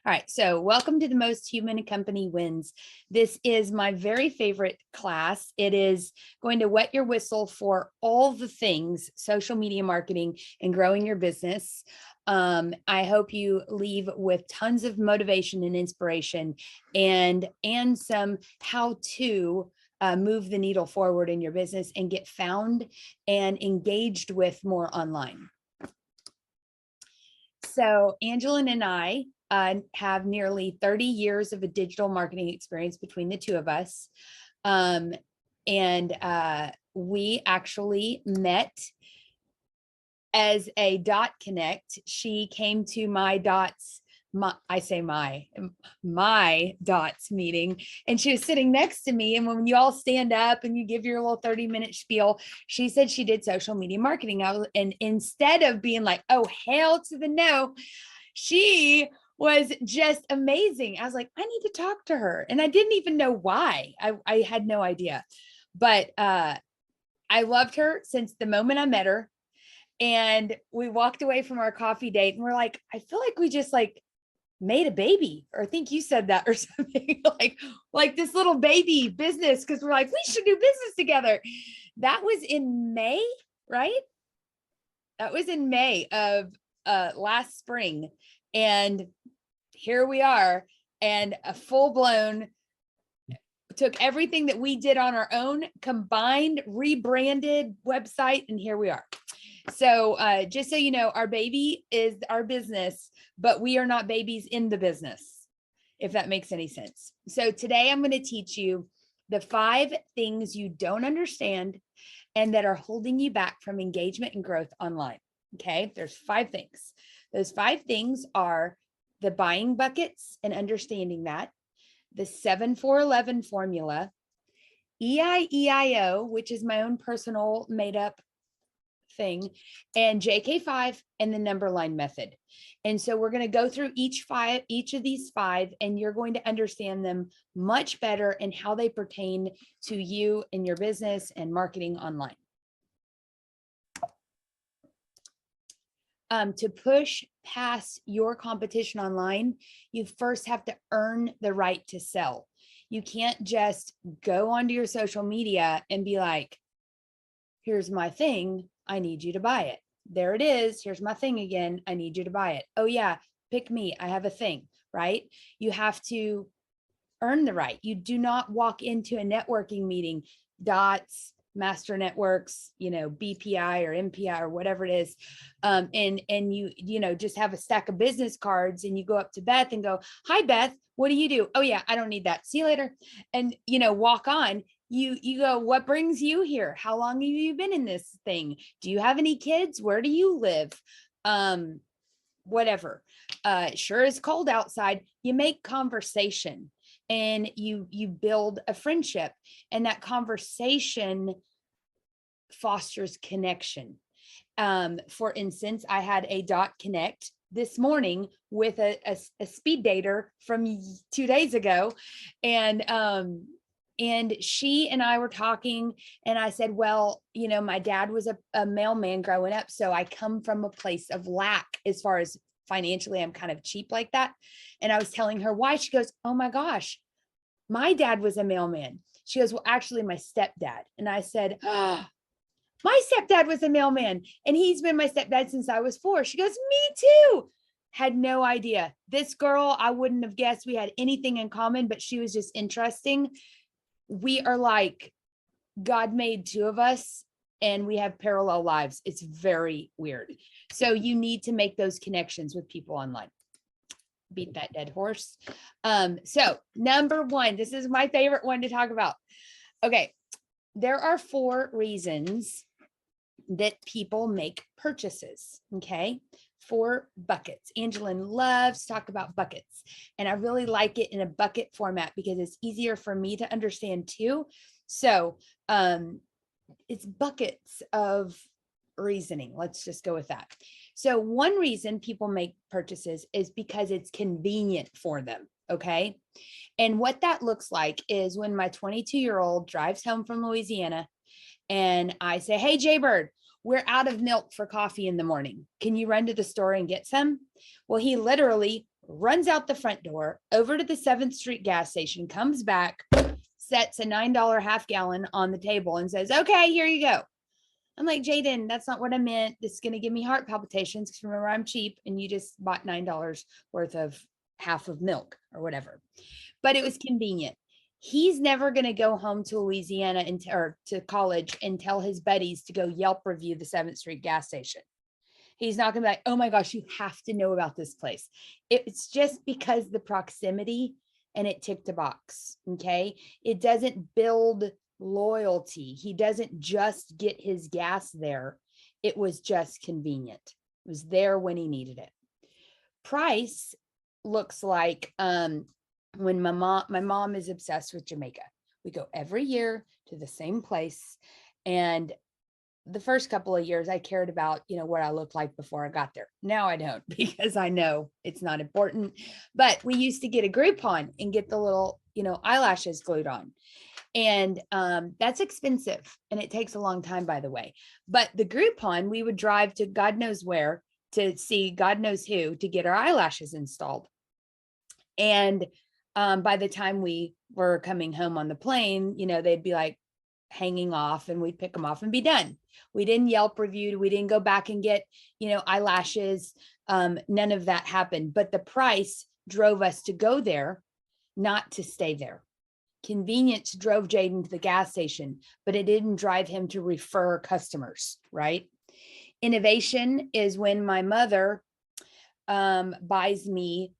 All right, so welcome to the Most Human Company Wins. This is my very favorite class. It is going to wet your whistle for all the things social media marketing and growing your business. I hope you leave with tons of motivation and inspiration and some how to move the needle forward in your business and get found and engaged with more online. So Angela and I have nearly 30 years of a digital marketing experience between the two of us. We actually met as a dot connect. She came to my dots, my dots meeting, and she was sitting next to me. And when you all stand up and you give your little 30-minute spiel, she said she did social media marketing. And instead of being like, oh, hell to the no, she was just amazing. I was like, I need to talk to her. And I didn't even know why. I had no idea. But I loved her since the moment I met her. And we walked away from our coffee date and we're like, I feel like we just made a baby, or I think you said that or something, like this little baby business, because we're like, we should do business together. That was in May, right? That was in May of last spring. And here we are, and a full-blown, took everything that we did on our own, combined, rebranded website, and here we are. So just so you know, our baby is our business, but we are not babies in the business, if that makes any sense. So today I'm going to teach you the 5 things you don't understand and that are holding you back from engagement and growth online. Okay, there's 5 things. Those 5 things are the buying buckets and understanding that, the 7-4-11 formula, EIEIO, which is my own personal made up thing, and JK5 and the number line method. And so we're going to go through each of these 5, and you're going to understand them much better and how they pertain to you and your business and marketing online. To push past your competition online, you first have to earn the right to sell. You can't just go onto your social media and be like, here's my thing, I need you to buy it. There it is. Here's my thing again. I need you to buy it. Oh yeah, pick me. I have a thing, right? You have to earn the right. You do not walk into a networking meeting, dots, master networks, BPI or MPI or whatever it is. And you just have a stack of business cards and you go up to Beth and go, hi, Beth, what do you do? Oh yeah, I don't need that. See you later. And, walk on. You go, what brings you here? How long have you been in this thing? Do you have any kids? Where do you live? Whatever. Sure is cold outside. You make conversation and you build a friendship, and that conversation fosters connection. For instance, I had a dot connect this morning with a speed dater from 2 days ago, and she and I were talking, and I said, well, my dad was a mailman growing up, so I come from a place of lack as far as financially. I'm kind of cheap like that. And I was telling her why. She goes, oh my gosh, my dad was a mailman. She goes, well, actually my stepdad. And I said, oh, my stepdad was a mailman, and he's been my stepdad since I was 4. She goes, me too. Had no idea. This girl, I wouldn't have guessed we had anything in common, but she was just interesting. We are like, God made 2 of us and we have parallel lives. It's very weird. So you need to make those connections with people online. Beat that dead horse. So number 1, this is my favorite one to talk about. Okay. There are 4 reasons that people make purchases. Okay. 4 buckets. Angeline loves to talk about buckets, and I really like it in a bucket format because it's easier for me to understand too. So it's buckets of reasoning. Let's just go with that. So one reason people make purchases is because it's convenient for them. Okay. And what that looks like is when my 22-year-old drives home from Louisiana and I say, hey, Jaybird, we're out of milk for coffee in the morning. Can you run to the store and get some? Well, he literally runs out the front door, over to the 7th Street gas station, comes back, sets a $9 half gallon on the table and says, okay, here you go. I'm like, Jaden, that's not what I meant. This is going to give me heart palpitations because remember, I'm cheap and you just bought $9 worth of half of milk or whatever. But it was convenient. He's never going to go home to Louisiana or to college and tell his buddies to go Yelp review the 7th Street gas station. He's not going to be like, oh my gosh, you have to know about this place. It's just because the proximity and it ticked a box. Okay. It doesn't build loyalty. He doesn't just get his gas there. It was just convenient. It was there when he needed it. Price looks like when my mom is obsessed with Jamaica. We go every year to the same place. And the first couple of years I cared about, what I looked like before I got there. Now I don't, because I know it's not important. But we used to get a Groupon and get the little, eyelashes glued on. And that's expensive. And it takes a long time, by the way. But the Groupon, we would drive to God knows where to see God knows who to get our eyelashes installed. And by the time we were coming home on the plane, they'd be like hanging off and we'd pick them off and be done. We didn't Yelp review. We didn't go back and get, eyelashes. None of that happened. But the price drove us to go there, not to stay there. Convenience drove Jaden to the gas station, but it didn't drive him to refer customers, right? Innovation is when my mother buys me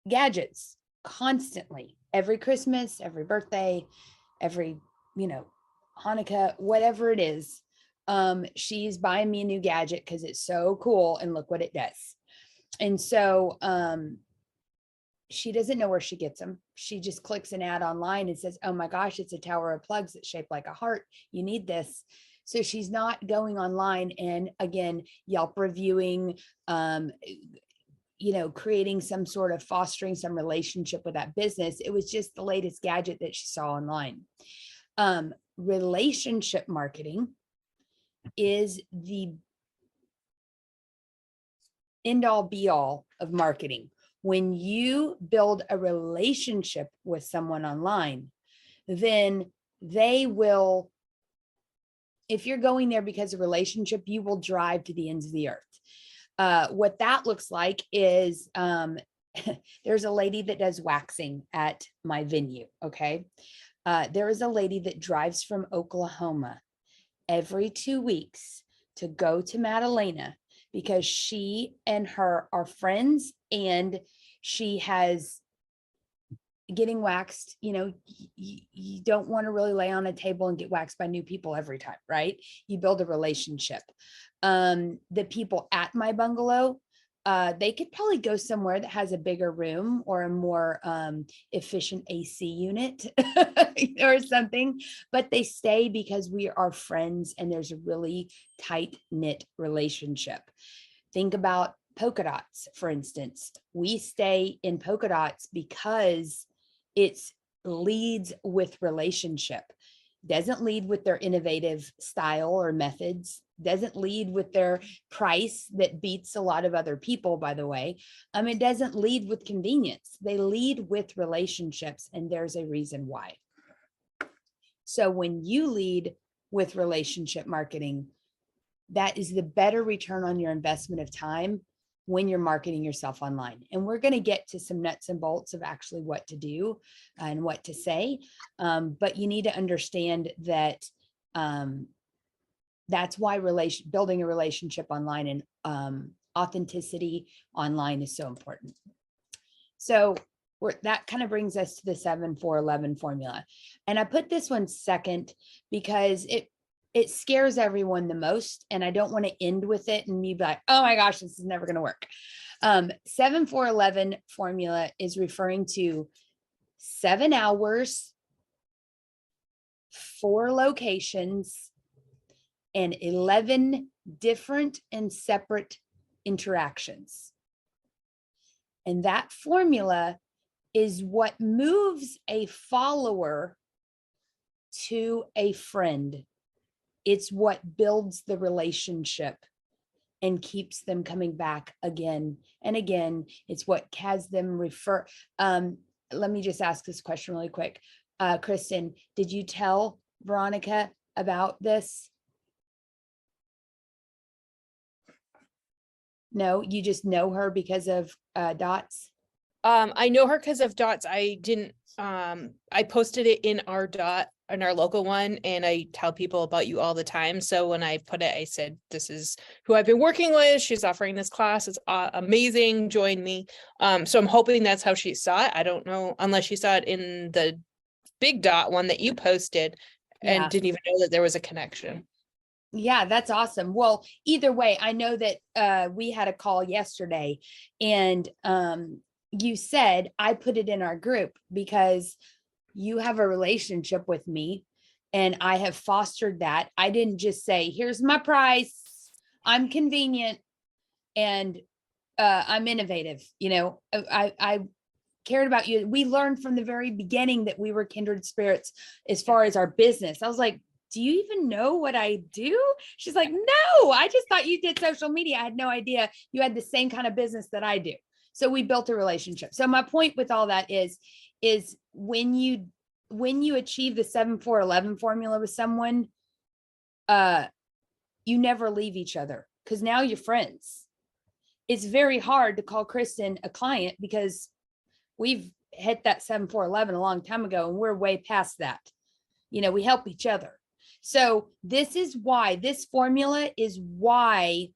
gadgets constantly, every Christmas, every birthday, every, Hanukkah, whatever it is. She's buying me a new gadget because it's so cool and look what it does. And so she doesn't know where she gets them. She just clicks an ad online and says, oh my gosh, it's a tower of plugs that's shaped like a heart. You need this. So she's not going online and again, Yelp reviewing, creating some sort of fostering some relationship with that business. It was just the latest gadget that she saw online. Relationship marketing is the end all be all of marketing. When you build a relationship with someone online, then they will, if you're going there because of relationship, you will drive to the ends of the earth. What that looks like is there's a lady that does waxing at my venue. Okay. There is a lady that drives from Oklahoma every 2 weeks to go to Madalena because she and her are friends and she has getting waxed. You don't want to really lay on a table and get waxed by new people every time, right? You build a relationship. The people at my bungalow, they could probably go somewhere that has a bigger room or a more efficient AC unit or something, but they stay because we are friends and there's a really tight knit relationship. Think about polka dots, for instance. We stay in polka dots because it's leads with relationship. Doesn't lead with their innovative style or methods, doesn't lead with their price that beats a lot of other people, by the way. It doesn't lead with convenience. They lead with relationships, and there's a reason why. So when you lead with relationship marketing, that is the better return on your investment of time when you're marketing yourself online. And we're going to get to some nuts and bolts of actually what to do and what to say. But you need to understand that that's why building a relationship online and authenticity online is so important. So that kind of brings us to the 7-4-11 formula. And I put this one second because it scares everyone the most. And I don't want to end with it and me be like, oh my gosh, this is never going to work. 7-4-11 formula is referring to 7 hours, 4 locations, and 11 different and separate interactions. And that formula is what moves a follower to a friend. It's what builds the relationship. and keeps them coming back again and again. It's what has them refer. Let me just ask this question really quick. Kristen, did you tell Veronica about this? No, you just know her because of Dots? I know her because of Dots. I didn't, I posted it in our local one, and I tell people about you all the time. So when I put it, I said, this is who I've been working with. She's offering this class. It's amazing. Join me. So I'm hoping that's how she saw it. I don't know, unless she saw it in the big Dot one that you posted and didn't even know that there was a connection. Yeah, that's awesome. Well, either way, I know that we had a call yesterday, and you said I put it in our group because you have a relationship with me and I have fostered that. I didn't just say, here's my price, I'm convenient, and I'm innovative. You know, I cared about you. We learned from the very beginning that we were kindred spirits as far as our business. I was like, do you even know what I do? She's like, no, I just thought you did social media. I had no idea you had the same kind of business that I do. So we built a relationship. So my point with all that is when you achieve the 7-4-11 formula with someone, you never leave each other because now you're friends. It's very hard to call Kristen a client because we've hit that 7-4-11 a long time ago, and we're way past that. You know, we help each other. So this is why this formula is why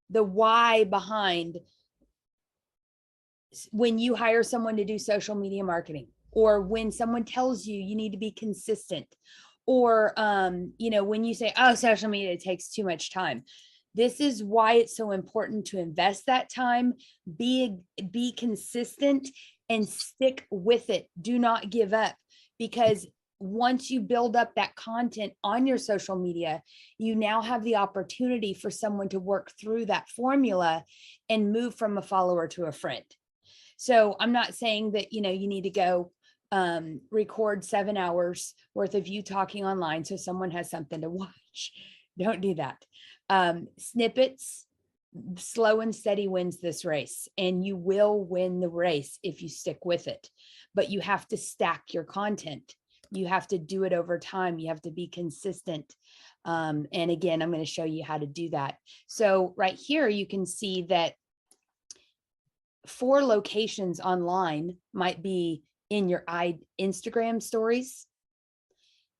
the why behind when you hire someone to do social media marketing, or when someone tells you you need to be consistent, or you know, when you say, oh, social media takes too much time. This is why it's so important to invest that time, be consistent, and stick with it. Do not give up, because once you build up that content on your social media, you now have the opportunity for someone to work through that formula and move from a follower to a friend. So I'm not saying that, you know, you need to go record 7 hours worth of you talking online so someone has something to watch. Don't do that. Snippets, slow and steady wins this race, and you will win the race if you stick with it. But you have to stack your content. You have to do it over time. You have to be consistent. And again, I'm going to show you how to do that. So right here, you can see that 4 locations online might be in your Instagram stories.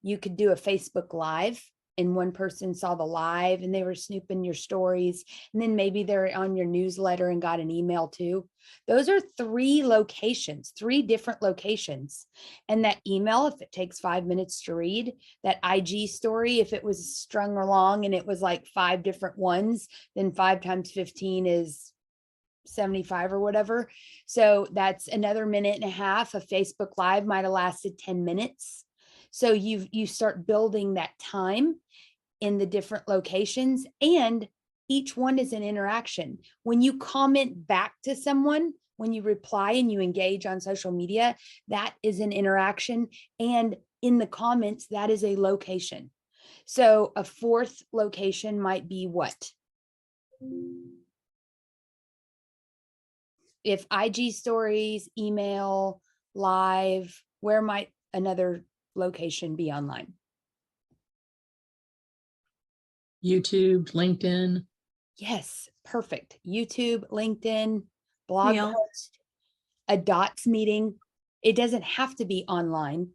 You could do a Facebook Live, and one person saw the live and they were snooping your stories. And then maybe they're on your newsletter and got an email too. Those are 3 locations, 3 different locations. And that email, if it takes 5 minutes to read, that IG story, if it was strung along and it was like 5 different ones, then 5 times 15 is 75 or whatever. So that's another minute and a half. A Facebook Live might have lasted 10 minutes. So you start building that time in the different locations, and each one is an interaction. When you comment back to someone, when you reply and you engage on social media, that is an interaction. And in the comments, that is a location. So a 4th location might be what? If IG stories, email, live, where might another location be online? YouTube, LinkedIn. Yes, perfect. YouTube, LinkedIn, blog post, a Dots meeting. It doesn't have to be online.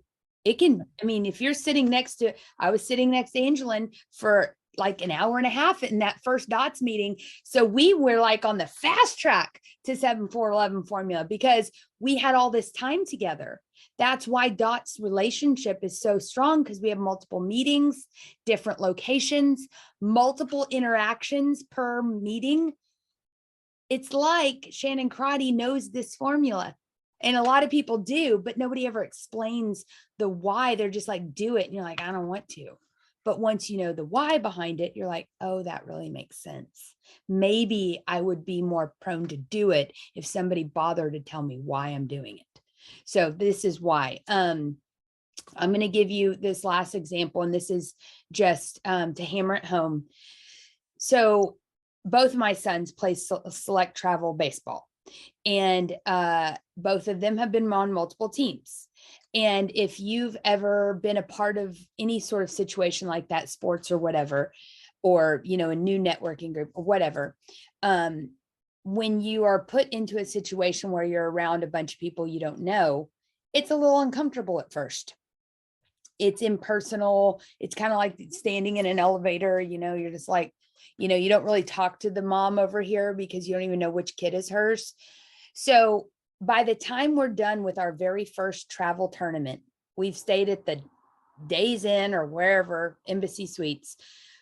It can, I mean, if you're sitting next to, I was sitting next to Angelin for like an hour and a half in that first Dots meeting. So we were like on the fast track to 7-4-11 formula because we had all this time together. That's why Dots relationship is so strong, because we have multiple meetings, different locations, multiple interactions per meeting. It's like Shannon Crotty knows this formula. And a lot of people do, but nobody ever explains the why. They're just like, do it. And you're like, I don't want to. But once you know the why behind it, you're like, oh, that really makes sense. Maybe I would be more prone to do it if somebody bothered to tell me why I'm doing it. So this is why. I'm going to give you this last example, and this is just to hammer it home. So both of my sons play select travel baseball, and both of them have been on multiple teams. And if you've ever been a part of any sort of situation like that, sports or whatever, or, you know, a new networking group or whatever, when you are put into a situation where you're around a bunch of people you don't know, it's a little uncomfortable at first. It's impersonal. It's kind of like standing in an elevator, you know, you're just like, you know, you don't really talk to the mom over here because you don't even know which kid is hers. So by the time we're done with our very first travel tournament, we've stayed at the Days Inn or wherever, Embassy Suites.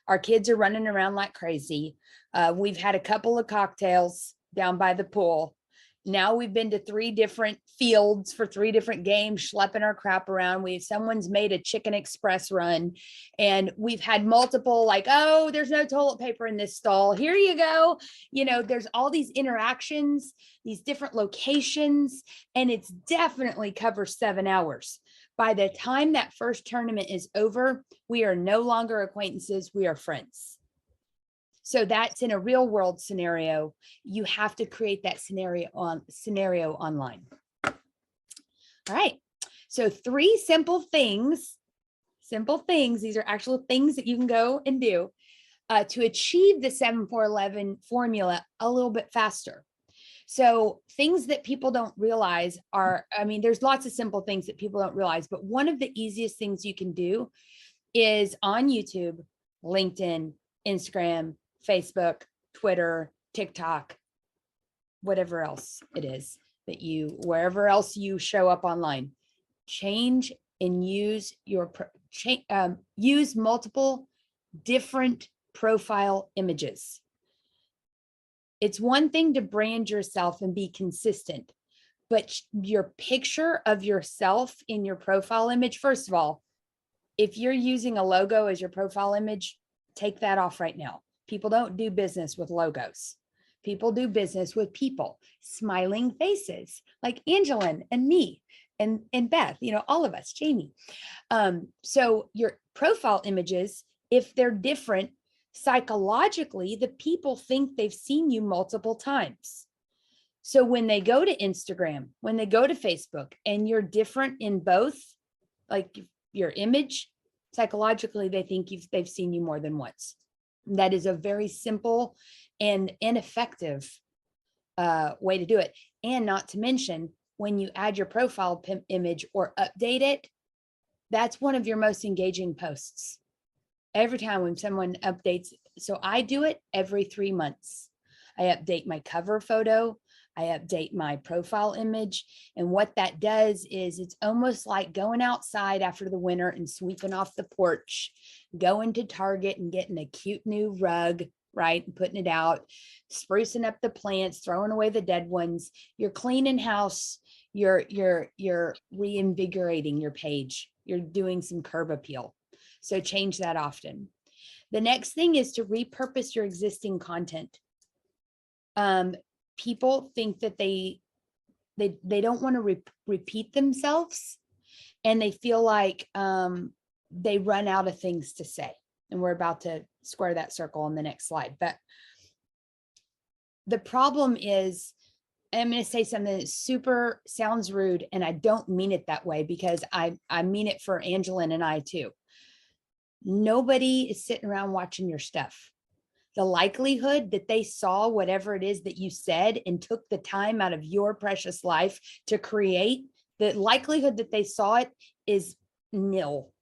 Our kids are running around like crazy. We've had a couple of cocktails down by the pool. Now we've been to 3 different fields for 3 different games, schlepping our crap around. Someone's made a chicken express run, and we've had multiple, like, oh, there's no toilet paper in this stall. Here you go. You know, there's all these interactions, these different locations, and it's definitely covers 7 hours. By the time that first tournament is over, we are no longer acquaintances, we are friends. So that's in a real world scenario. You have to create that scenario online. All right. So 3 simple things. These are actual things that you can go and do to achieve the 7-4-11 formula a little bit faster. So things that people don't realize are, I mean, there's lots of simple things that people don't realize, but one of the easiest things you can do is on YouTube, LinkedIn, Instagram, Facebook, Twitter, TikTok, whatever else it is that wherever else you show up online, change and use use multiple different profile images. It's one thing to brand yourself and be consistent, but your picture of yourself in your profile image, first of all, if you're using a logo as your profile image, take that off right now. People don't do business with logos. People do business with people, smiling faces like Angelin and me and Beth, you know, all of us, Jamie. So your profile images, if they're different, psychologically, the people think they've seen you multiple times. So when they go to Instagram, when they go to Facebook, and you're different in both, like your image, psychologically, they think they've seen you more than once. That is a very simple and ineffective way to do it. And not to mention, when you add your profile image or update it, that's one of your most engaging posts. Every time when someone updates, so I do it every 3 months. I update my cover photo, I update my profile image. And what that does is it's almost like going outside after the winter and sweeping off the porch, going to Target and getting a cute new rug, right? And putting it out, sprucing up the plants, throwing away the dead ones. You're cleaning house, you're reinvigorating your page. You're doing some curb appeal. So change that often. The next thing is to repurpose your existing content. People think that they don't want to repeat themselves, and they feel like they run out of things to say. And we're about to square that circle on the next slide. But the problem is, I'm going to say something that sounds rude, and I don't mean it that way, because I mean it for Angelin and I too. Nobody is sitting around watching your stuff. The likelihood that they saw whatever it is that you said and took the time out of your precious life to create, the likelihood that they saw it is nil.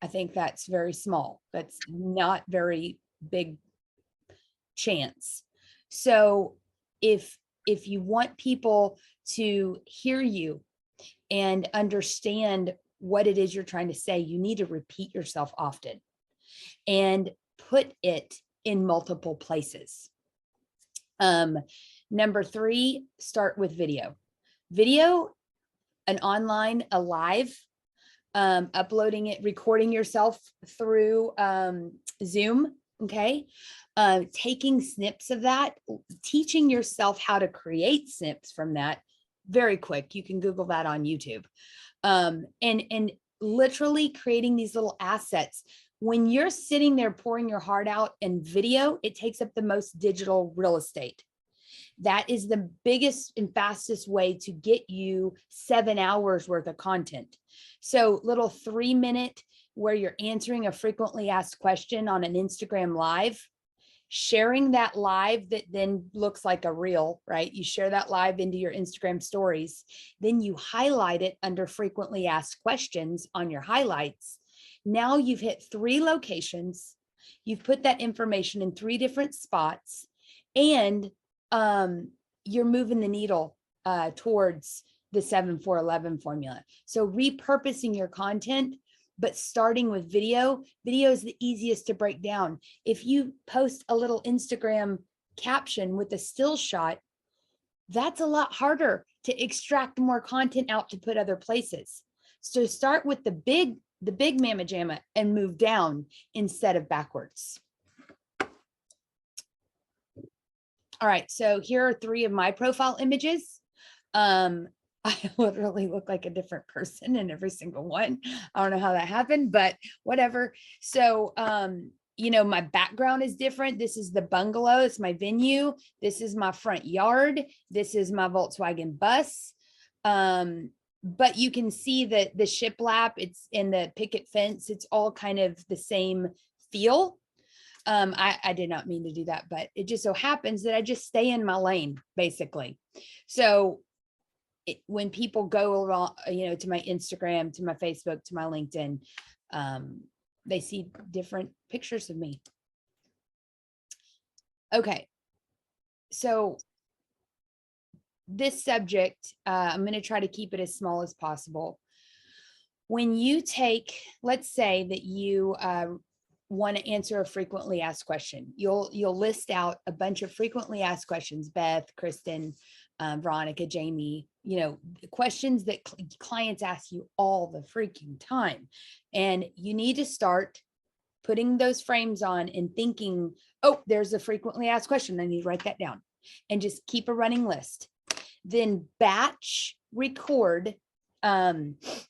I think that's very small. That's not very big chance. So if you want people to hear you and understand what it is you're trying to say, you need to repeat yourself often and put it in multiple places. Number 3, start with video. Video, an online, a live, uploading it, recording yourself through Zoom, okay? Taking snips of that, teaching yourself how to create snips from that, very quick. You can Google that on YouTube. And literally creating these little assets. When you're sitting there pouring your heart out in video, it takes up the most digital real estate. That is the biggest and fastest way to get you 7 hours worth of content. So little 3-minute where you're answering a frequently asked question on an Instagram live, sharing that live that then looks like a reel, right? You share that live into your Instagram stories, then you highlight it under frequently asked questions on your highlights. Now you've hit 3 locations. You've put that information in 3 different spots, and you're moving the needle towards the 7-4-11 formula. So repurposing your content, but starting with video. Video is the easiest to break down. If you post a little Instagram caption with a still shot, that's a lot harder to extract more content out to put other places. So start with the big mamma jamma and move down instead of backwards. All right, so here are 3 of my profile images. I literally look like a different person in every single one. I don't know how that happened, but whatever. So, you know, my background is different. This is the bungalow. It's my venue. This is my front yard. This is my Volkswagen bus. But you can see that the shiplap, it's in the picket fence. It's all kind of the same feel. I did not mean to do that, but it just so happens that I just stay in my lane, basically. So when people go around, you know, to my Instagram, to my Facebook, to my LinkedIn, they see different pictures of me. Okay. So this subject, I'm going to try to keep it as small as possible. When you take, let's say that you want to answer a frequently asked question, you'll list out a bunch of frequently asked questions, Beth, Kristen, Veronica, Jamie, you know, questions that clients ask you all the freaking time. And you need to start putting those frames on and thinking, oh, there's a frequently asked question. I need to write that down, and just keep a running list. Then batch record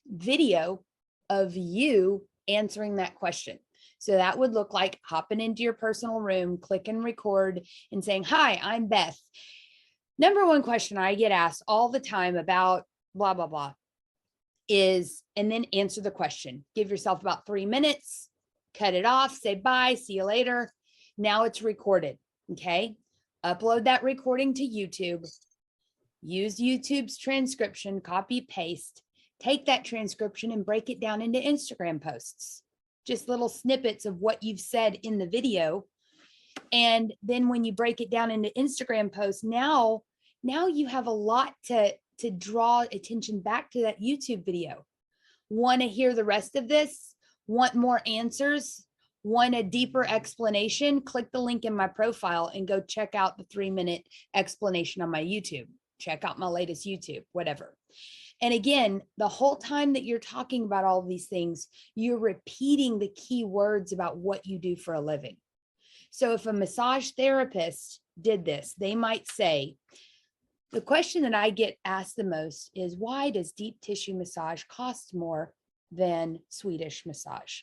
video of you answering that question. So that would look like hopping into your personal room, click and record and saying, hi, I'm Beth. Number one question I get asked all the time about blah, blah, blah is, and then answer the question. Give yourself about 3 minutes, cut it off, say bye, see you later. Now it's recorded, okay? Upload that recording to YouTube. Use YouTube's transcription, copy, paste. Take that transcription and break it down into Instagram posts. Just little snippets of what you've said in the video. And then when you break it down into Instagram posts, now you have a lot to draw attention back to that YouTube video. Want to hear the rest of this? Want more answers? Want a deeper explanation? Click the link in my profile and go check out the 3-minute explanation on my YouTube. Check out my latest YouTube, whatever. And again, the whole time that you're talking about all of these things, you're repeating the key words about what you do for a living. So if a massage therapist did this, they might say, the question that I get asked the most is, why does deep tissue massage cost more than Swedish massage?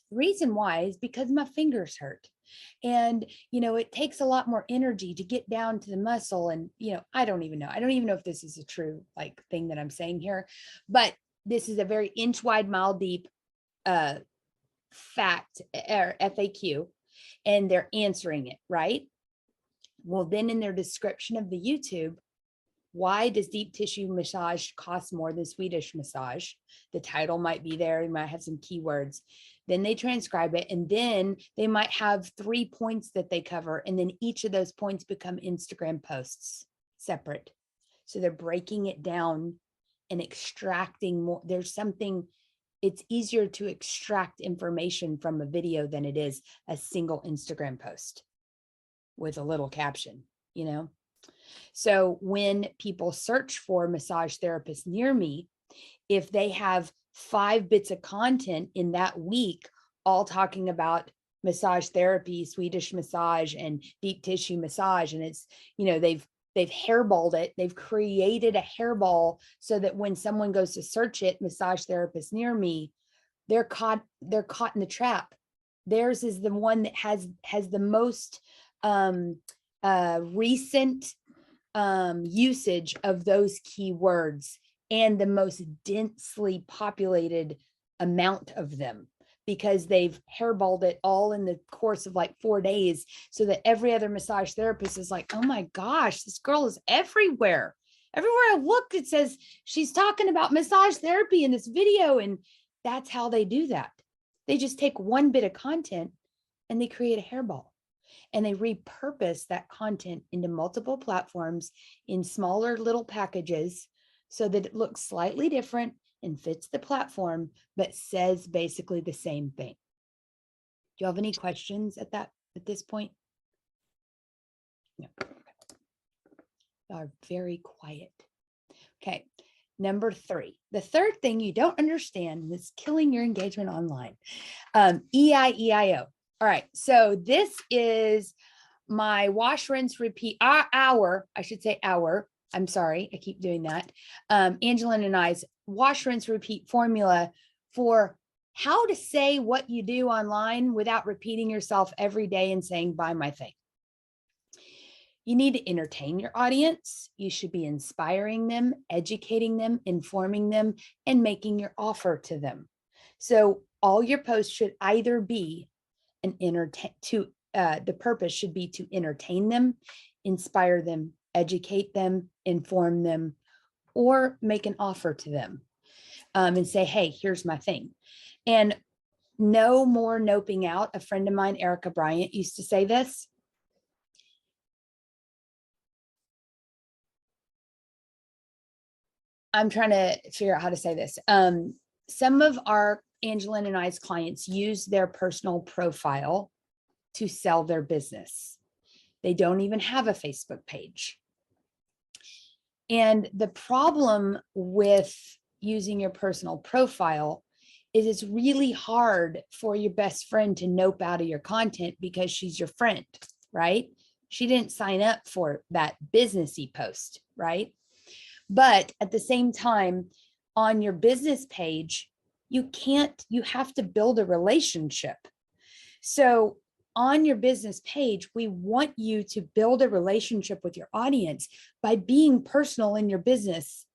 The reason why is because my fingers hurt. And, you know, it takes a lot more energy to get down to the muscle. And, you know, I don't even know if this is a true like thing that I'm saying here, but this is a very inch wide, mile deep fact or FAQ, and they're answering it, right? Well, then in their description of the YouTube, why does deep tissue massage cost more than Swedish massage? The title might be there. You might have some keywords. Then they transcribe it, and then they might have 3 points that they cover. And then each of those points become Instagram posts separate. So they're breaking it down and extracting more. There's something, it's easier to extract information from a video than it is a single Instagram post with a little caption, you know? So when people search for massage therapists near me, if they have 5 bits of content in that week, all talking about massage therapy, Swedish massage, and deep tissue massage, and it's, you know, they've hairballed it. They've created a hairball so that when someone goes to search it, massage therapist near me, they're caught in the trap. Theirs is the one that has the most recent usage of those keywords and the most densely populated amount of them, because they've hairballed it all in the course of like 4 days, so that every other massage therapist is like, oh my gosh, this girl is everywhere. Everywhere I look, it says she's talking about massage therapy in this video. And that's how they do that. They just take one bit of content and they create a hairball, and they repurpose that content into multiple platforms in smaller little packages so that it looks slightly different and fits the platform, but says basically the same thing. Do you have any questions at this point? No. You are very quiet. Okay. Number 3, the third thing you don't understand is killing your engagement online. EIEIO. All right. So this is my wash, rinse, repeat, our, I should say our, I'm sorry, I keep doing that. Angelina and I's wash, rinse, repeat formula for how to say what you do online without repeating yourself every day and saying, buy my thing. You need to entertain your audience. You should be inspiring them, educating them, informing them, and making your offer to them. So all your posts should either be the purpose should be to entertain them, inspire them, educate them, inform them, or make an offer to them, and say, hey, here's my thing. And no more noping out. A friend of mine, Erica Bryant, used to say this. I'm trying to figure out how to say this. Some of our Angelina and I's clients use their personal profile to sell their business. They don't even have a Facebook page. And the problem with using your personal profile is it's really hard for your best friend to nope out of your content because she's your friend, right? She didn't sign up for that businessy post, right? But at the same time, on your business page, you have to build a relationship. So on your business page, we want you to build a relationship with your audience by being personal in your business,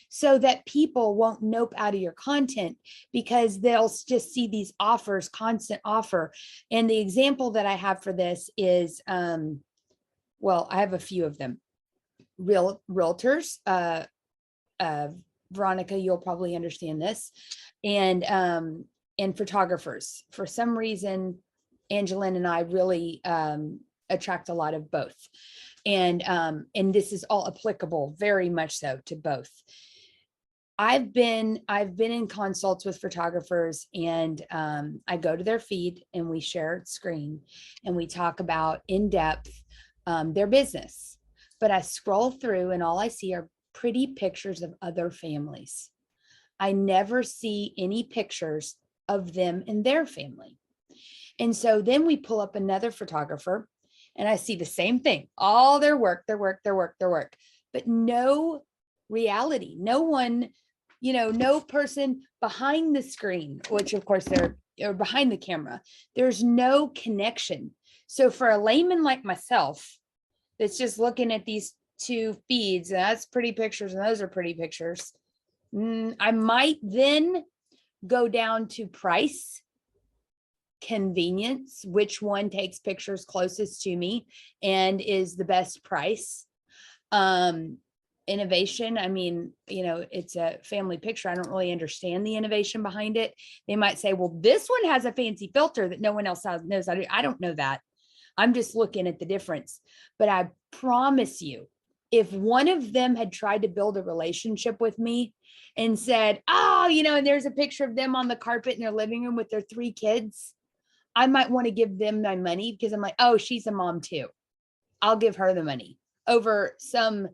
so that people won't nope out of your content because they'll just see these offers, constant offer. And the example that I have for this is, well, I have a few of them. Realtors, Veronica, you'll probably understand this, and photographers. For some reason, Angelina and I really attract a lot of both, and this is all applicable very much so to both. I've been in consults with photographers, and I go to their feed and we share screen and we talk about in depth their business. But I scroll through and all I see are pretty pictures of other families. I never see any pictures of them and their family. And so then we pull up another photographer and I see the same thing, all their work, but no reality, no one, no person behind the screen, which of course they're behind the camera. There's no connection. So for a layman like myself, that's just looking at these two feeds, that's pretty pictures and those are pretty pictures, I might then go down to price, convenience, which one takes pictures closest to me and is the best price. Innovation, I mean, it's a family picture. I don't really understand the innovation behind it. They might say, well, this one has a fancy filter that no one else knows. I don't know that. I'm just looking at the difference. But I promise you, if one of them had tried to build a relationship with me and said, oh, and there's a picture of them on the carpet in their living room with their 3 kids, I might want to give them my money because I'm like, oh, she's a mom too. I'll give her the money over some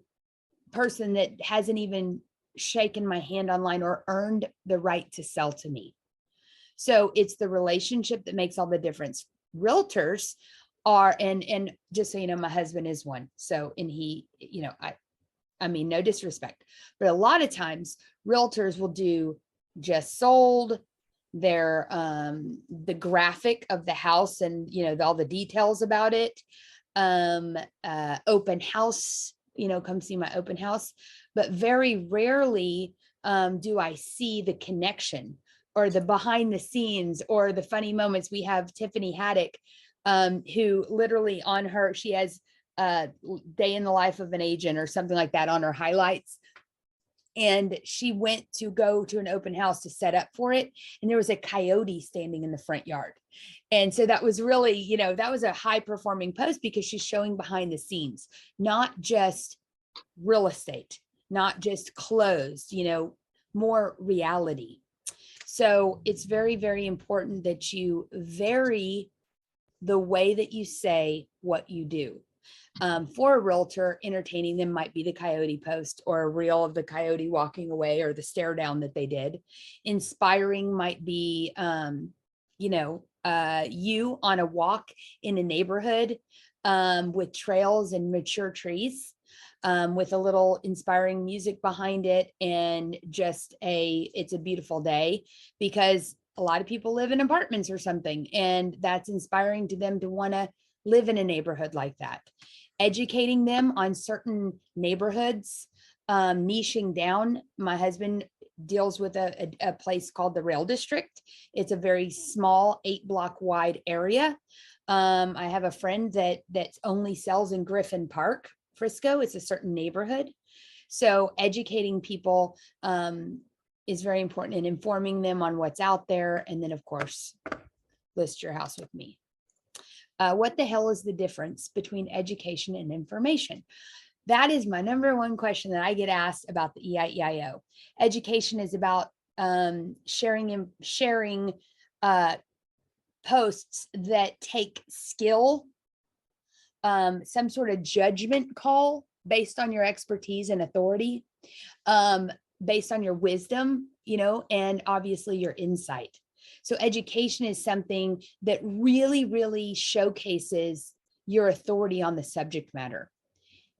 person that hasn't even shaken my hand online or earned the right to sell to me. So it's the relationship that makes all the difference. Realtors are, and just so you know, my husband is one. So, and he, I mean, no disrespect, but a lot of times realtors will do just sold, their the graphic of the house and all the details about it, open house, come see my open house. But very rarely do I see the connection or the behind the scenes or the funny moments. We have Tiffany Haddock, who literally she has day in the life of an agent or something like that on her highlights. And she went to go to an open house to set up for it. And there was a coyote standing in the front yard. And so that was really, that was a high performing post because she's showing behind the scenes, not just real estate, not just closed, more reality. So it's very, very important that you vary the way that you say what you do. For a realtor, entertaining them might be the coyote post or a reel of the coyote walking away or the stare down that they did. Inspiring might be, you on a walk in a neighborhood with trails and mature trees, with a little inspiring music behind it, and just it's a beautiful day, because a lot of people live in apartments or something, and that's inspiring to them to want to live in a neighborhood like that. Educating them on certain neighborhoods, niching down. My husband deals with a place called the Rail District. It's a very small 8-block wide area. I have a friend that only sells in Griffin Park, Frisco. It's a certain neighborhood. So educating people is very important, and informing them on what's out there. And then, of course, list your house with me. What the hell is the difference between education and information? That is my number one question that I get asked about the EIEIO. Education is about sharing posts that take skill, some sort of judgment call based on your expertise and authority, based on your wisdom, and obviously your insight. So education is something that really, really showcases your authority on the subject matter.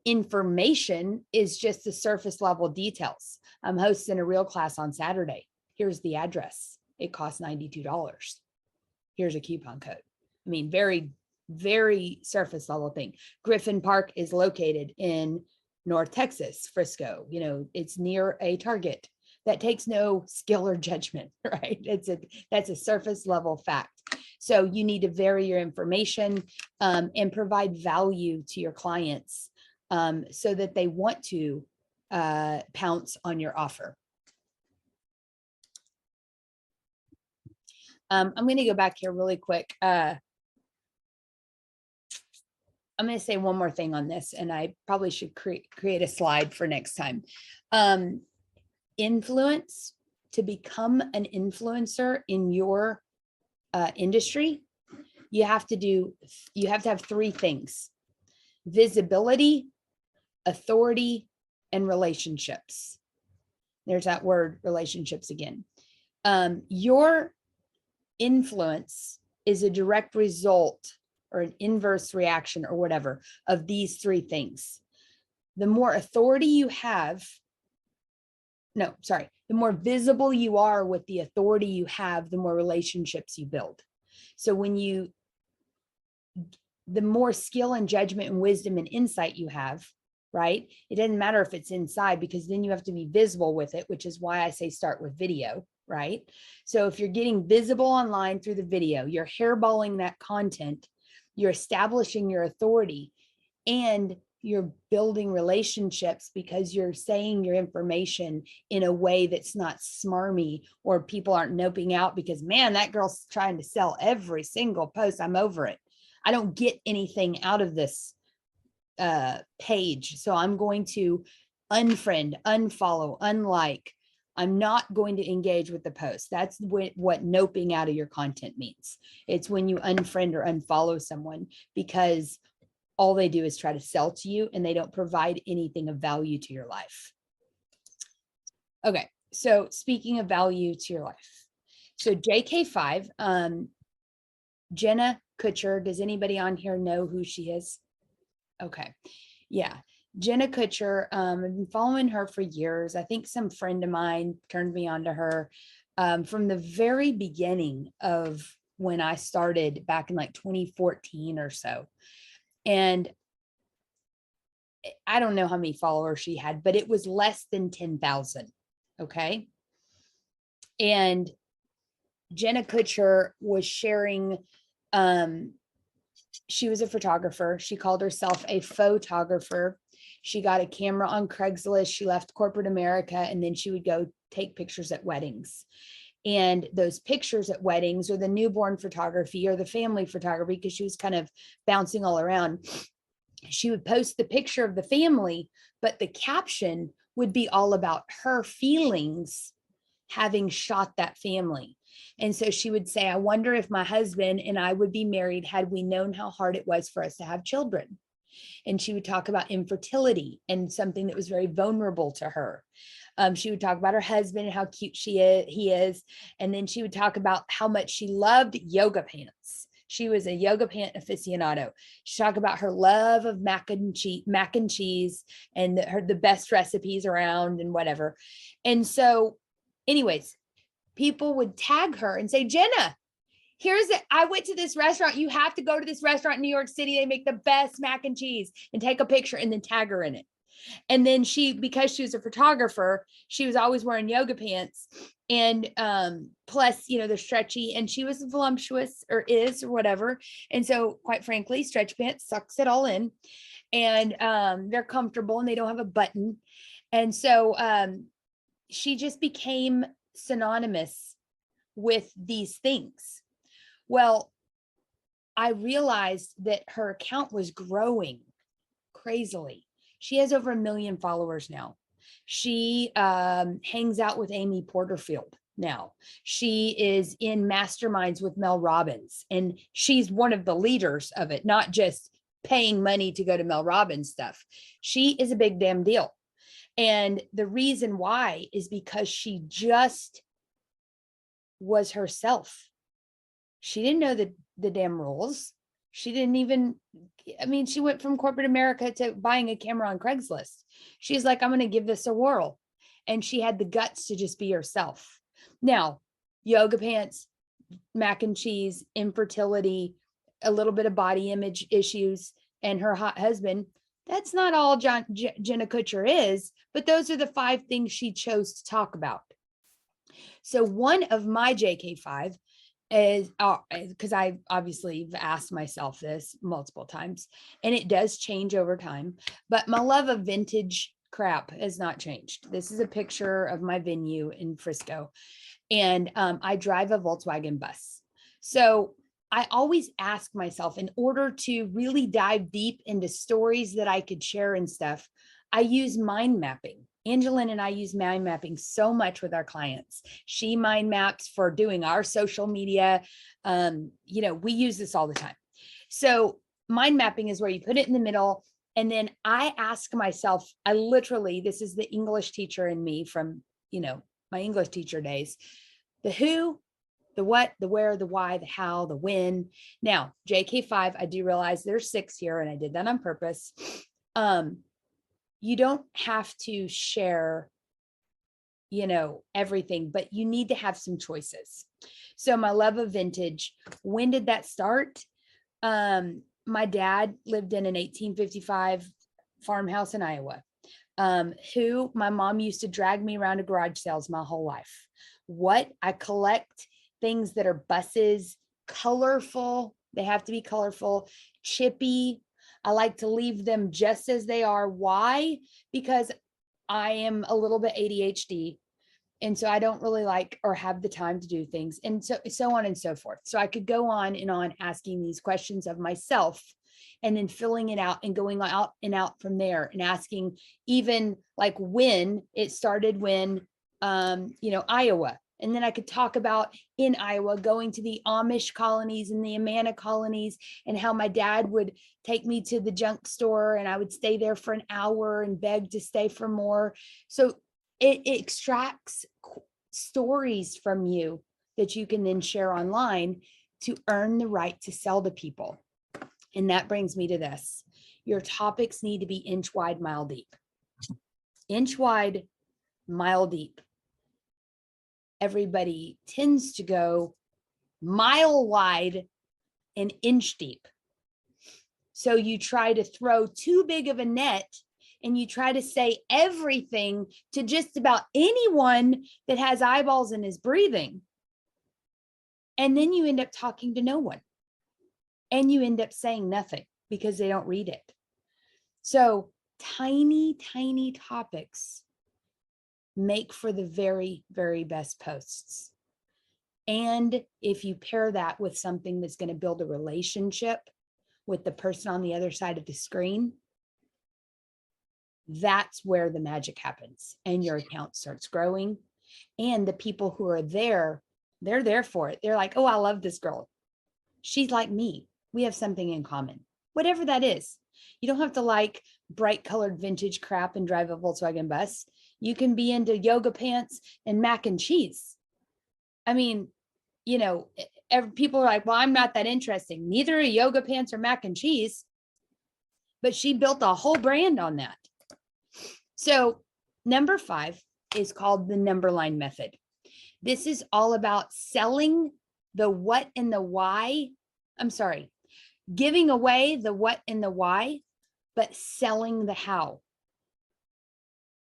Information is just the surface level details. I'm hosting a real class on Saturday. Here's the address. It costs $92. Here's a coupon code. I mean, very, very surface level thing. Griffin Park is located in North Texas, Frisco. It's near a Target. That takes no skill or judgment, right? That's a surface level fact. So you need to vary your information and provide value to your clients so that they want to pounce on your offer. I'm going to go back here really quick. I'm going to say one more thing on this, and I probably should create a slide for next time. Influence. To become an influencer in your industry, you have to have 3 things: visibility, authority, and relationships. There's that word, relationships, again. Your influence is a direct result or an inverse reaction or whatever of these 3 things. The more authority you have, the more visible you are with the authority you have, the more relationships you build. So the more skill and judgment and wisdom and insight you have, right? It doesn't matter if it's inside, because then you have to be visible with it, which is why I say start with video, right? So if you're getting visible online through the video, you're hairballing that content, you're establishing your authority, and you're building relationships because you're saying your information in a way that's not smarmy, or people aren't noping out because, man, that girl's trying to sell every single post. I'm over it. I don't get anything out of this page. So I'm going to unfriend, unfollow, unlike. I'm not going to engage with the post. That's what noping out of your content means. It's when you unfriend or unfollow someone because all they do is try to sell to you and they don't provide anything of value to your life. Okay, so speaking of value to your life. So JK5, Jenna Kutcher, does anybody on here know who she is? Okay, yeah. Jenna Kutcher, I've been following her for years. I think some friend of mine turned me on to her. from the very beginning of when I started back in like 2014 or so. And I don't know how many followers she had, but it was less than 10,000. Okay. And Jenna Kutcher was sharing, she was a photographer. She called herself a photographer. She got a camera on Craigslist. She left corporate America, and then she would go take pictures at weddings. And those pictures at weddings, or the newborn photography, or the family photography, because she was kind of bouncing all around, she would post the picture of the family, but the caption would be all about her feelings having shot that family. And so she would say, I wonder if my husband and I would be married had we known how hard it was for us to have children. And she would talk about infertility and something that was very vulnerable to her. She would talk about her husband and how cute he is. And then she would talk about how much she loved yoga pants. She was a yoga pant aficionado. She talked about her love of mac and cheese and the best recipes around and whatever. And so anyways, people would tag her and say, Jenna, here's it. I went to this restaurant. You have to go to this restaurant in New York City. They make the best mac and cheese, and take a picture and then tag her in it. And then because she was a photographer, she was always wearing yoga pants, and plus, they're stretchy, and she was voluptuous, or is, or whatever. And so quite frankly, stretch pants sucks it all in, and they're comfortable and they don't have a button. And so she just became synonymous with these things. Well, I realized that her account was growing crazily. She has over 1 million followers now. She hangs out with Amy Porterfield now. She is in masterminds with Mel Robbins, and she's one of the leaders of it, not just paying money to go to Mel Robbins stuff. She is a big damn deal. And the reason why is because she just was herself. She didn't know the damn rules. She didn't even, she went from corporate America to buying a camera on Craigslist. She's like, I'm going to give this a whirl. And she had the guts to just be herself. Now, yoga pants, mac and cheese, infertility, a little bit of body image issues, and her hot husband. That's not all Jenna Kutcher is, but those are the 5 things she chose to talk about. So one of my JK5 is, because I obviously have asked myself this multiple times, and it does change over time, but my love of vintage crap has not changed. This is a picture of my venue in Frisco, and I drive a Volkswagen bus. So I always ask myself, in order to really dive deep into stories that I could share and stuff, I use mind mapping. Angeline and I use mind mapping so much with our clients. She mind maps for doing our social media. We use this all the time. So mind mapping is where you put it in the middle. And then I ask myself, this is the English teacher in me from, my English teacher days, the who, the what, the where, the why, the how, the when. Now, JK5, I do realize there's 6 here, and I did that on purpose. You don't have to share, everything, but you need to have some choices. So my love of vintage, when did that start? My dad lived in an 1855 farmhouse in Iowa, who my mom used to drag me around to garage sales my whole life. What I collect things that are buses, colorful. They have to be colorful, chippy. I like to leave them just as they are. Why? Because I am a little bit ADHD. And so I don't really like or have the time to do things, and so on and so forth. So I could go on and on asking these questions of myself, and then filling it out and going out and out from there, and asking even like when it started, when, Iowa. And then I could talk about in Iowa, going to the Amish colonies and the Amana colonies, and how my dad would take me to the junk store, and I would stay there for an hour and beg to stay for more. So it extracts stories from you that you can then share online to earn the right to sell to people. And that brings me to this. Your topics need to be inch wide, mile deep. Inch wide, mile deep. everybody tends to go mile wide and inch deep. So you try to throw too big of a net and you try to say everything to just about anyone that has eyeballs and is breathing. And then you end up talking to no one. And you end up saying nothing because they don't read it. So tiny, tiny topics make for the very, very best posts. And if you pair that with something that's going to build a relationship with the person on the other side of the screen, that's where the magic happens and your account starts growing. And the people who are there, they're there for it. They're like, oh, I love this girl. She's like me. We have something in common, whatever that is. You don't have to like bright colored vintage crap and drive a Volkswagen bus. You can be into yoga pants and mac and cheese. I mean, you know, people are like, well, I'm not that interesting. Neither are yoga pants or mac and cheese. But she built a whole brand on that. So number 5 is called the number line method. This is all about selling the what and the why. I'm sorry, giving away the what and the why, but selling the how.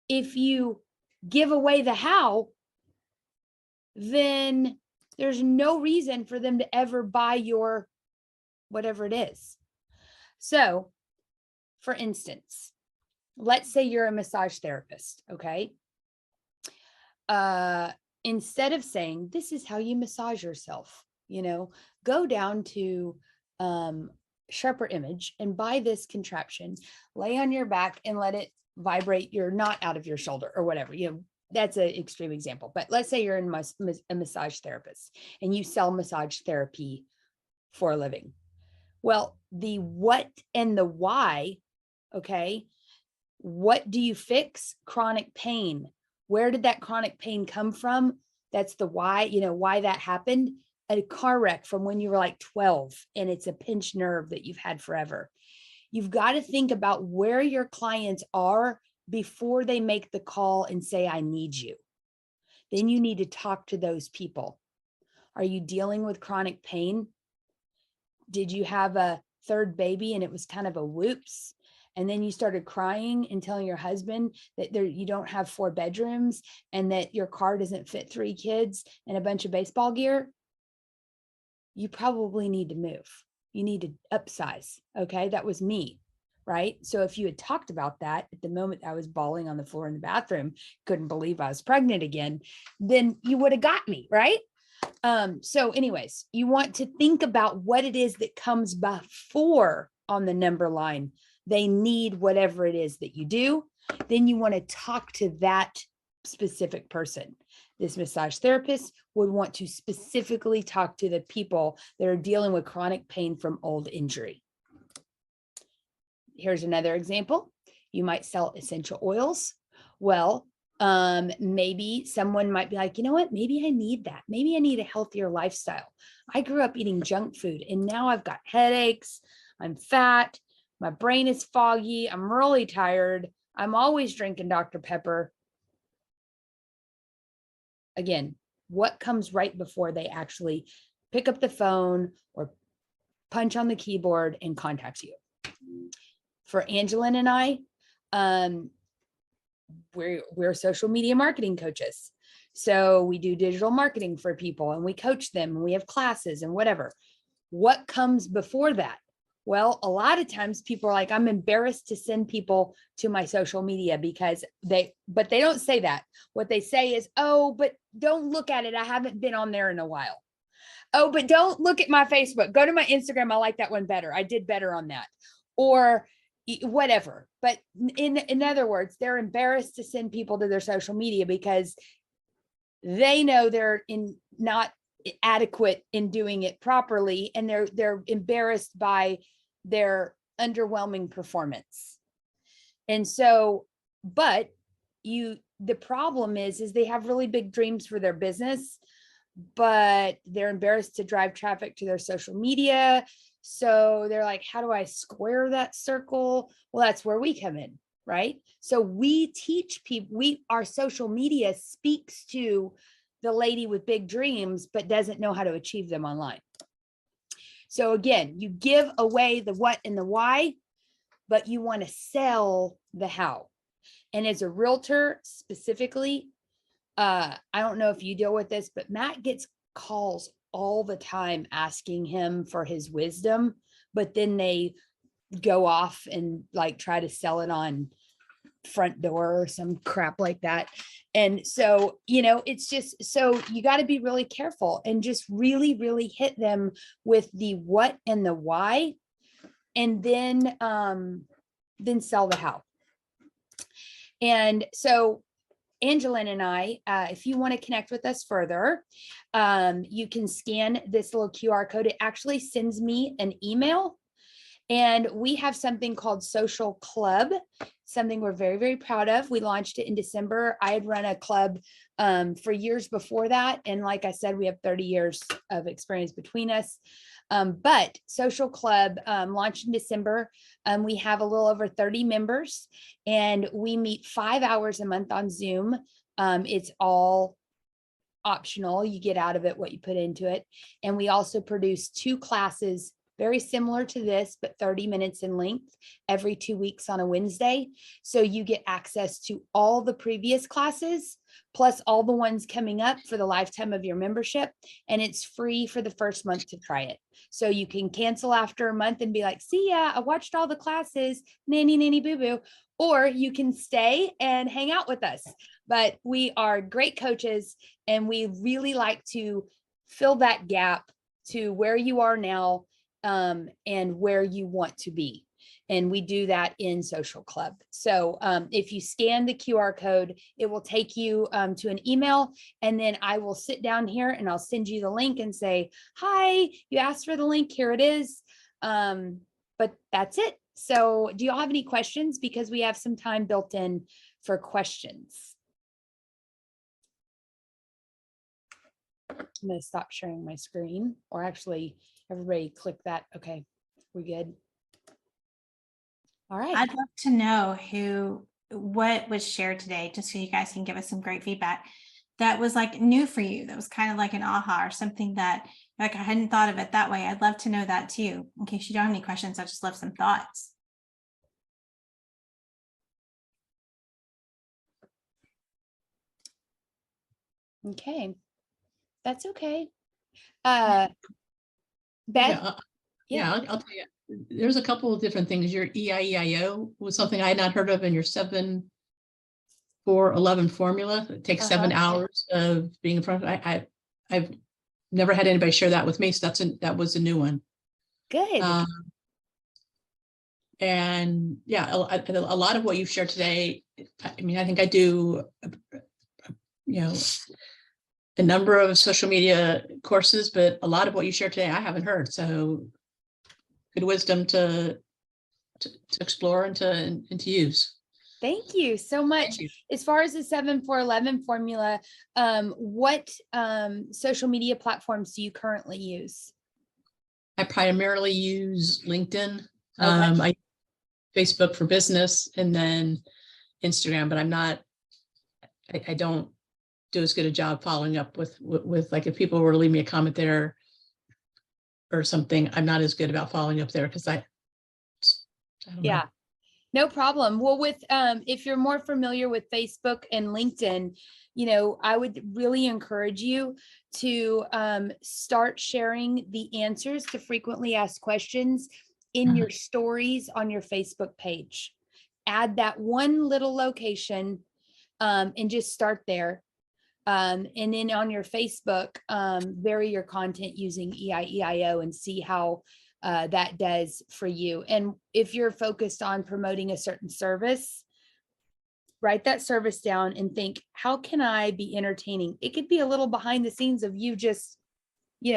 If you give away the how, then there's no reason for them to ever buy your whatever it is. So, for instance, let's say you're a massage therapist, okay? Instead of saying, this is how you massage yourself, you know, go down to Sharper Image and buy this contraption, lay on your back and let it vibrate your knot out of your shoulder or whatever, you know, that's an extreme example. But let's say you're a massage therapist and you sell massage therapy for a living. Well, the what and the why, okay? What do you fix? Chronic pain. Where did that chronic pain come from? That's the why, you know, why that happened. A car wreck from when you were like 12 and it's a pinched nerve that you've had forever. You've got to think about where your clients are before they make the call and say, I need you. Then you need to talk to those people. Are you dealing with chronic pain? Did you have a third baby and it was kind of a whoops? And then you started crying and telling your husband that you don't have 4 bedrooms and that your car doesn't fit 3 kids and a bunch of baseball gear? You probably need to move. You need to upsize. Okay. That was me. Right. So if you had talked about that at the moment I was bawling on the floor in the bathroom, couldn't believe I was pregnant again, then you would have got me. Right. So anyways, you want to think about what it is that comes before on the number line. They need whatever it is that you do. Then you want to talk to that specific person. This massage therapist would want to specifically talk to the people that are dealing with chronic pain from old injury. Here's another example. You might sell essential oils. Well, maybe someone might be like, you know what? Maybe I need that. Maybe I need a healthier lifestyle. I grew up eating junk food and now I've got headaches. I'm fat. My brain is foggy. I'm really tired. I'm always drinking Dr. Pepper. Again, what comes right before they actually pick up the phone or punch on the keyboard and contact you? For Angelin and I, we're social media marketing coaches. So we do digital marketing for people and we coach them and we have classes and whatever. What comes before that? Well, a lot of times people are like, I'm embarrassed to send people to my social media because but they don't say that. What they say is, oh, but don't look at it. I haven't been on there in a while. Oh, but don't look at my Facebook. Go to my Instagram. I like that one better. I did better on that. Or whatever. But in other words, they're embarrassed to send people to their social media because they know they're not adequate in doing it properly, and they're embarrassed by their underwhelming performance. And so, but the problem is they have really big dreams for their business, but they're embarrassed to drive traffic to their social media. So they're like, how do I square that circle? Well, that's where we come in, right? So we teach people, our social media speaks to the lady with big dreams, but doesn't know how to achieve them online. So again, you give away the what and the why, but you want to sell the how. And as a realtor specifically, I don't know if you deal with this, but Matt gets calls all the time asking him for his wisdom, but then they go off and like try to sell it on Front Door or some crap like that. And so, it's just, so you got to be really careful and just really, really hit them with the what and the why, and then sell the how. And so Angelin and I, if you want to connect with us further, you can scan this little QR code. It actually sends me an email. And we have something called Social Club, something we're very, very proud of. We launched it in December. I had run a club for years before that. And like I said, we have 30 years of experience between us. But Social Club launched in December. We have a little over 30 members, and we meet 5 hours a month on Zoom. It's all optional. You get out of it what you put into it. And we also produce 2 classes very similar to this, but 30 minutes in length every 2 weeks on a Wednesday. So you get access to all the previous classes, plus all the ones coming up for the lifetime of your membership. And it's free for the first month to try it. So you can cancel after a month and be like, see ya, I watched all the classes, nanny, nanny, boo, boo. Or you can stay and hang out with us. But we are great coaches, and we really like to fill that gap to where you are now, and where you want to be. And we do that in Social Club. So if you scan the QR code, it will take you to an email, and then I will sit down here and I'll send you the link and say, hi, you asked for the link, here it is. But that's it. So do y'all have any questions? Because we have some time built in for questions. I'm going to stop sharing my screen, or actually everybody click that. Okay, we good? All right. I'd love to know what was shared today, just so you guys can give us some great feedback that was like new for you, that was kind of like an aha, or something that like I hadn't thought of it that way. I'd love to know that too. In case you don't have any questions, I just love some thoughts. Okay, that's okay. Beth? Yeah, I'll tell you. There's a couple of different things. Your EIEIO was something I had not heard of, and your 7-4-11 formula. It takes 7 hours of being in front of. I've never had anybody share that with me, so that was a new one. Good. And yeah, a lot of what you've shared today. I mean, I think I do, a number of social media courses, but a lot of what you shared today I haven't heard. So good wisdom to explore and to use. Thank you so much. As far as the 7-4-11 formula, what social media platforms do you currently use? I primarily use LinkedIn, Okay. Facebook for business, and then Instagram, but I don't do as good a job following up with like, if people were to leave me a comment there or something, I'm not as good about following up there because I don't know. Yeah, no problem. Well, with if you're more familiar with Facebook and LinkedIn, I would really encourage you to start sharing the answers to frequently asked questions in your stories on your Facebook page. Add that one little location and just start there. And then on your Facebook, vary your content using EIEIO and see how that does for you. And if you're focused on promoting a certain service, write that service down and think, how can I be entertaining? It could be a little behind the scenes of you just,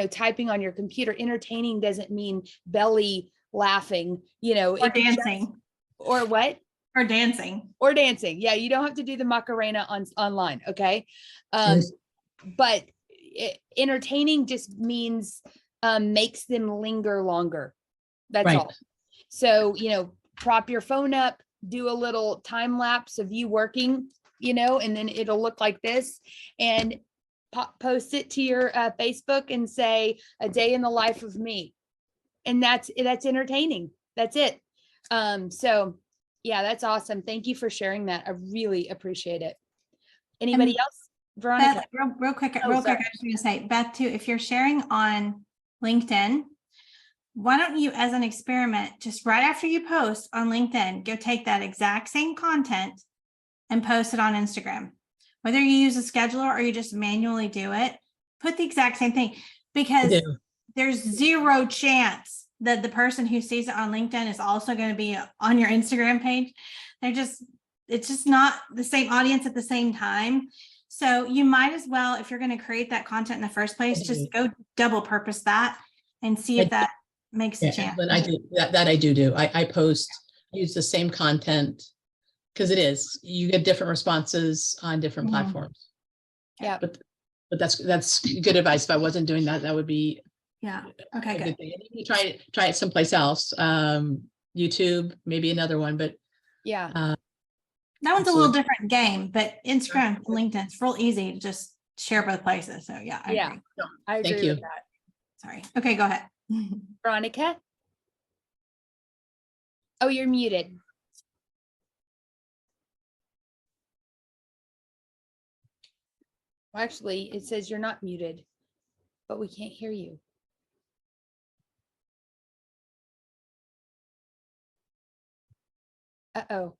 typing on your computer. Entertaining doesn't mean belly laughing, Or dancing. Or what? Or dancing. Or dancing. Yeah, you don't have to do the Macarena online. Okay. But entertaining just means makes them linger longer. That's all. So, prop your phone up, do a little time lapse of you working, and then it'll look like this. And post it to your Facebook and say a day in the life of me. And that's entertaining. That's it. So yeah, that's awesome. Thank you for sharing that. I really appreciate it. Anybody else? Veronica. Beth, real quick, Oh, I was sorry. going to say, Beth, too, if you're sharing on LinkedIn, why don't you, as an experiment, just right after you post on LinkedIn, go take that exact same content and post it on Instagram. Whether you use a scheduler or you just manually do it, put the exact same thing, because there's zero chance that the person who sees it on LinkedIn is also going to be on your Instagram page. It's just not the same audience at the same time. So you might as well, if you're going to create that content in the first place, just go double purpose that and see if that makes a chance. But I do that. I do. I post, use the same content, because you get different responses on different platforms. Yeah. But that's good advice. If I wasn't doing that, that would be Okay, good. You try it someplace else. YouTube, maybe another one, but yeah. That one's a little different game, but Instagram and LinkedIn, it's real easy to just share both places. So yeah, I agree. I agree Thank you. with that. Sorry. Okay, go ahead. Veronica? Oh, you're muted. Well, actually, it says you're not muted, but we can't hear you. Uh-oh.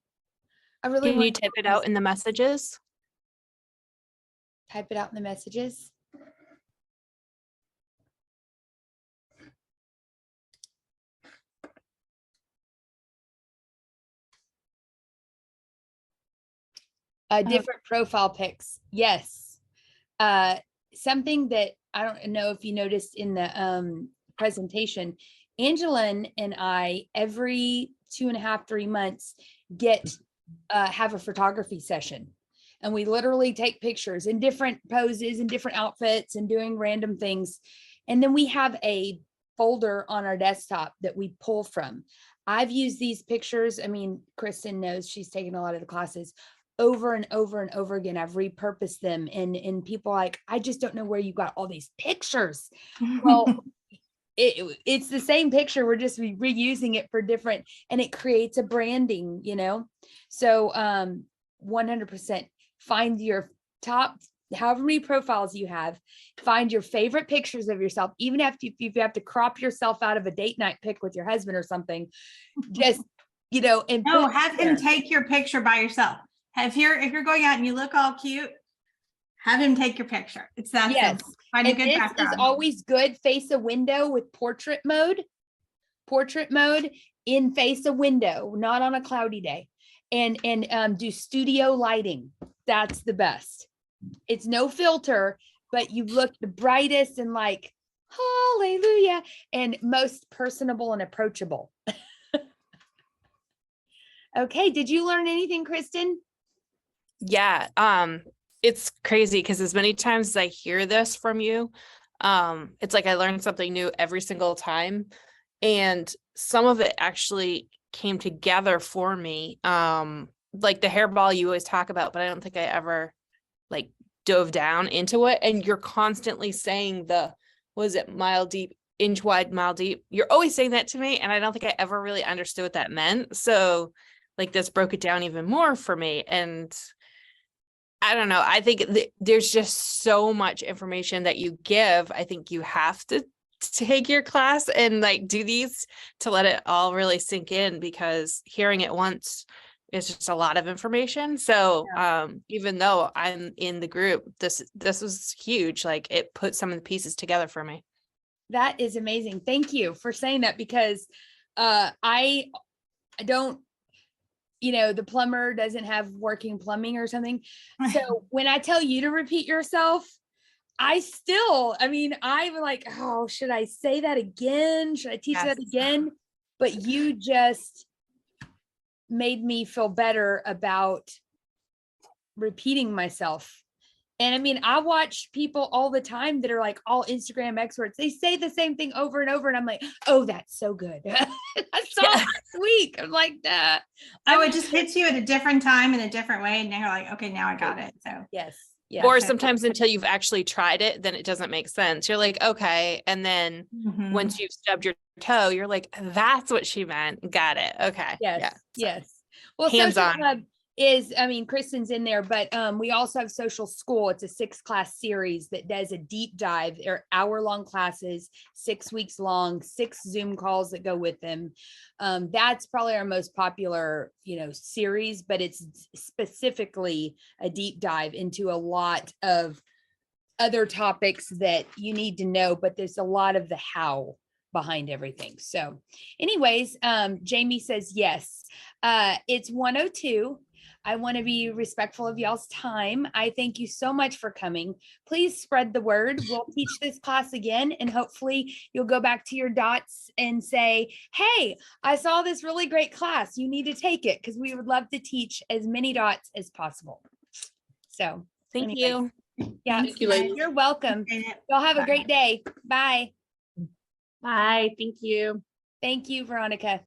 I really Can want you type it out in the messages? type it out in the messages. Different profile pics. Yes. Something that I don't know if you noticed in the presentation, Angela and I, every 2.5, 3 months, have a photography session. And we literally take pictures in different poses and different outfits and doing random things. And then we have a folder on our desktop that we pull from. I've used these pictures. I mean, Kristen knows, she's taken a lot of the classes, over and over and over again. I've repurposed them, and people are like, I just don't know where you got all these pictures. Well, it's the same picture. We're just reusing it for different, and it creates a branding, So 100% find your top, however many profiles you have, find your favorite pictures of yourself, even if you have to crop yourself out of a date night pic with your husband or something, just, and no, have him take your picture by yourself. If you're going out and you look all cute, have him take your picture. It's that simple. Find a good background. This is always good. Face a window with portrait mode in face a window, not on a cloudy day, and do studio lighting. That's the best. It's no filter, but you look the brightest and like, hallelujah, and most personable and approachable. Okay. Did you learn anything, Kristen? Yeah. It's crazy because as many times as I hear this from you, it's like I learned something new every single time. And some of it actually came together for me. Like the hairball you always talk about, but I don't think I ever like dove down into it. And you're constantly saying mile deep, inch wide, mile deep. You're always saying that to me. And I don't think I ever really understood what that meant. So like this broke it down even more for me. And I don't know. I think there's just so much information that you give. I think you have to take your class and like do these to let it all really sink in, because hearing it once is just a lot of information. So even though I'm in the group, this was huge. Like it put some of the pieces together for me. That is amazing. Thank you for saying that, because I don't, the plumber doesn't have working plumbing or something. So when I tell you to repeat yourself, I'm like, oh, should I say that again? Should I teach that again? But you just made me feel better about repeating myself. And I mean, I watch people all the time that are like all Instagram experts. They say the same thing over and over. And I'm like, oh, that's so good. I saw last week. I'm like, nah. Oh, it just hits you at a different time in a different way. And you're like, okay, now I got it. So yes. Yeah. Or sometimes until you've actually tried it, then it doesn't make sense. You're like, okay. And then Mhm. once you've stubbed your toe, you're like, that's what she meant. Got it. Okay. Yes, Yeah. So yes. Well, hands-on. Social Club is, I mean, Kristen's in there, but we also have Social School. It's a 6-class series that does a deep dive. They're hour-long classes, 6 weeks long, 6 Zoom calls that go with them. That's probably our most popular, series, but it's specifically a deep dive into a lot of other topics that you need to know, but there's a lot of the how behind everything. So anyways, Jamie says, yes, it's 1:02. I want to be respectful of y'all's time. I thank you so much for coming. Please spread the word. We'll teach this class again, and hopefully you'll go back to your dots and say, hey, I saw this really great class. You need to take it, because we would love to teach as many dots as possible. So Thank anyways, you. yeah, Thank you, ladies. you're welcome. Appreciate it. Y'all have a Bye. great day. Bye. Bye. Thank you. Thank you, Veronica.